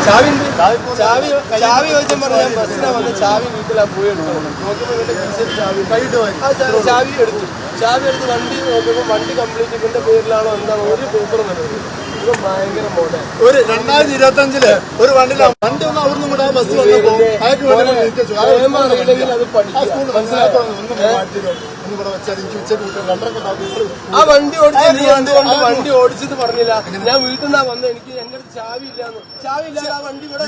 ചാവി ചോദിച്ചാൽ പറഞ്ഞാൽ ബസ്സിനാ വന്ന് ചാവി വീട്ടിലാ പോയി എടുക്കണം. നോക്കുമ്പോൾ ഇവന്റെ കീശയിൽ ചാവി എടുത്തു. ചാവി എടുത്ത് വണ്ടി നോക്കുമ്പോൾ വണ്ടി കംപ്ലീറ്റ് ഇവന്റെ പേരിലാണോ എന്താണ് ഒരു പേപ്പറും വരുന്നത്. ഇവൻ ഭയങ്കര മോഡൽ. ഒരു 2025 ഒരു വണ്ടി ഒന്നും അവിടുന്ന് കൂടെ ബസ് വന്നപ്പോ അറിയില്ലെങ്കിൽ അത് പഠിക്കും. ആ വണ്ടി ഓടിച്ച് നീ എന്തുകൊണ്ട് വണ്ടി ഓടിച്ചെന്ന് പറഞ്ഞില്ല. ഞാൻ വീട്ടിൽ നിന്നാ വന്നത്. എനിക്ക് എന്റെ അടുത്ത് ചാവി ഇല്ലാന്ന്. ചാവി ഇല്ലാതെ ആ വണ്ടി ഇവിടെ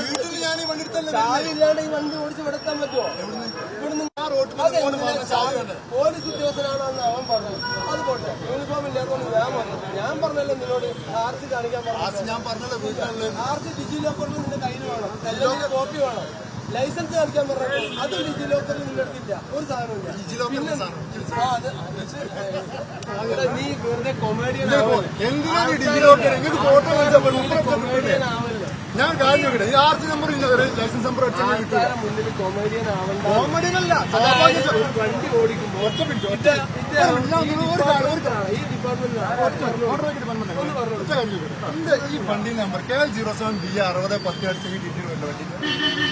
ചാവി ഇല്ലാണ്ട് ഈ വണ്ടി ഓടിച്ച് വിടത്താൻ പറ്റുമോ? ഇവിടുന്ന് പോലീസ് ഉദ്യോഗസ്ഥനാണെന്ന് അവൻ പറഞ്ഞത്. അത് പോട്ടെ, യൂണിഫോം ഇല്ലാത്തതുകൊണ്ട് ഞാൻ പറഞ്ഞല്ലോ നിന്നോട് ആർസി കാണിക്കാൻ പറഞ്ഞു. ആർസി ഡിജി ലോക്കറിൽ നിന്റെ കയ്യിൽ വേണം, എല്ലാവരും കോപ്പി വേണം. ലൈസൻസ് കാണിക്കാൻ പറഞ്ഞു, അത് ഡിജി ലോക്കറിൽ നിന്റെ അടുത്തില്ല, ഒരു സാധനമില്ല. നീ വെറുതെ കൊമേഡിയൻ ഞാൻ കാര്യം ഈ ആർസി നമ്പർ ഇല്ല, ലൈസൻസ് നമ്പർ മുന്നിൽ കൊമേഡിയൻ ആവണ്ട. കോമഡിയനല്ല, വണ്ടി ഓടിക്കുമ്പോൾ ഈ ഡിപ്പാർട്ട്മെന്റ് ഈ വണ്ടി നമ്പർ KL07B6010 അടിച്ച കിട്ടിയിട്ടുണ്ട്. വണ്ടി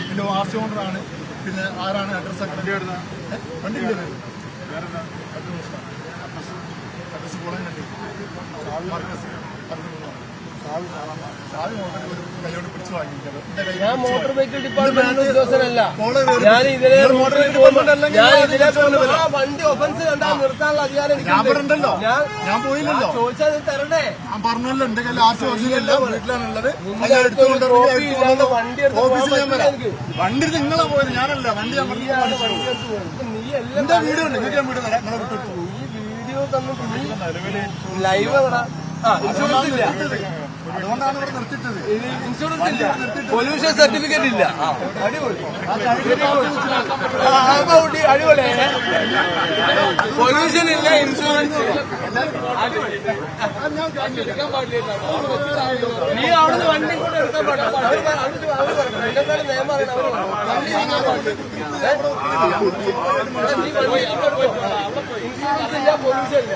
പിന്നെ ആർസി ഓണറാണ്. പിന്നെ ആരാണ് അഡ്രസ് സെക്രട്ടറി വരുന്നത്? വണ്ടിന്റെ അഡ്രസ് പോളണ്ട്. ഞാൻ മോട്ടോർ വെഹിക്കിൾ ഡിപ്പാർട്ട്മെന്റ് ഉദ്യോഗസ്ഥനല്ല. ഞാൻ ഇതിലെ വണ്ടി ഒഫൻസ് കണ്ടാൽ നിർത്താനുള്ള അധികാരം എനിക്കുണ്ടല്ലോ. ഞാൻ പോയില്ലല്ലോ, ചോദിച്ചാൽ തരണ്ടേ? ഞാൻ പറഞ്ഞല്ലോ എന്റെ കയ്യിൽ ആർസി ഒറിജിനല്ല, വീട്ടിലാണുള്ളത്. വണ്ടി നിങ്ങളാ പോയത്, ഞാനല്ല. വണ്ടി എന്റെ വീഡിയോ ഉണ്ട്, നിങ്ങൾക്ക് ഞാൻ വീഡിയോ ഈ വീഡിയോ ലൈവ് ഇൻഷുറൻസ് ഇല്ല, അതുകൊണ്ടാണ് ഇവിടെ നിർത്തിട്ടത്. ഇൻഷുറൻസ് ഇല്ല, പൊല്യൂഷൻ സർട്ടിഫിക്കറ്റ് ഇല്ല. അടിപൊളി അടിപൊളി. പൊല്യൂഷൻ ഇല്ല, ഇൻഷുറൻസ് ഇല്ല. നീ അവിടുന്ന് വണ്ടി കൊണ്ട് എടുക്കാൻ പാടില്ല. ഇതിനെക്കാളും നിയമം ഇൻഷുറൻസ് ഇല്ല, പൊല്യൂഷൻ ഇല്ല.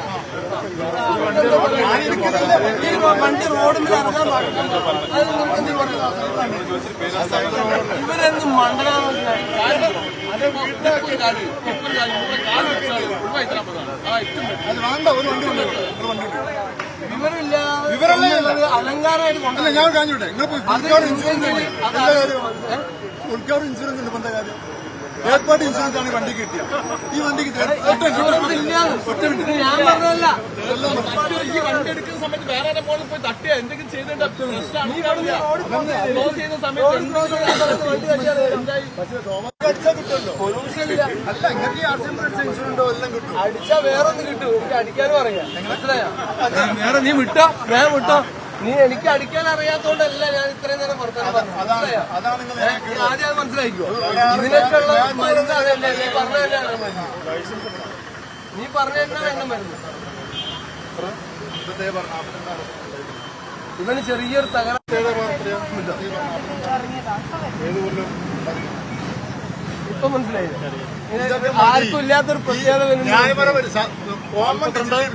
വണ്ടി റോഡിൽ ഇറങ്ങാൻ പാടില്ല. ഇവരെന്നും മണ്ടനാണ്. വിവരമില്ല, അലങ്കാരമായിട്ട് കൊണ്ടല്ല. ഞാൻ കാണിച്ചോട്ടെ, ഉൾക്കാർ ഇൻഷുറൻസ് ഉണ്ട്. എന്താ കാര്യം? തേർഡ് പാർട്ടി ഇൻഷുറൻസ് ആണ് വണ്ടി കിട്ടിയ. ഈ വണ്ടിക്ക് ഞാൻ പറഞ്ഞല്ല. ഈ വണ്ടി എടുക്കുന്ന സമയത്ത് വേറെ പോയി പോയി തട്ടിയ എന്തെങ്കിലും ചെയ്തിട്ട് അടിച്ചാ വേറൊന്നും കിട്ടും. എനിക്ക് അടിക്കാനും അറിയാം, മനസ്സിലായോ? വേറെ നീ വിട്ടോ, വേറെ വിട്ടോ. നീ എനിക്ക് അടിക്കാൻ അറിയാത്തോണ്ടല്ല ഞാൻ ഇത്രയും നേരം വർത്തമാനം പറഞ്ഞു. ആദ്യം അത് മനസ്സിലാക്കിക്കോ. ഇതിനൊക്കെയുള്ള മരുന്ന് അതല്ലേ നീ പറഞ്ഞ തന്നെയാണ് മരുന്ന്. നീ പറഞ്ഞ തന്നെ വേണ്ട മരുന്ന്. ഇവന് ചെറിയൊരു തകരാറ്. ഇപ്പൊ മനസ്സിലായില്ലേ? ആർക്കും ഇല്ലാത്തൊരു പ്രത്യേകത.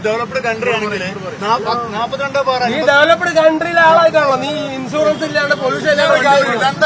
ഡെവലപ്ഡ് കൺട്രി ആണെങ്കിൽ 42 നീ ഡെവലപ്ഡ് കൺട്രിയിലെ ആളായിട്ടാണല്ലോ നീ ഇൻഷുറൻസ് ഇല്ലാണ്ട് പൊല്യൂഷൻ ഇല്ലാണ്ട്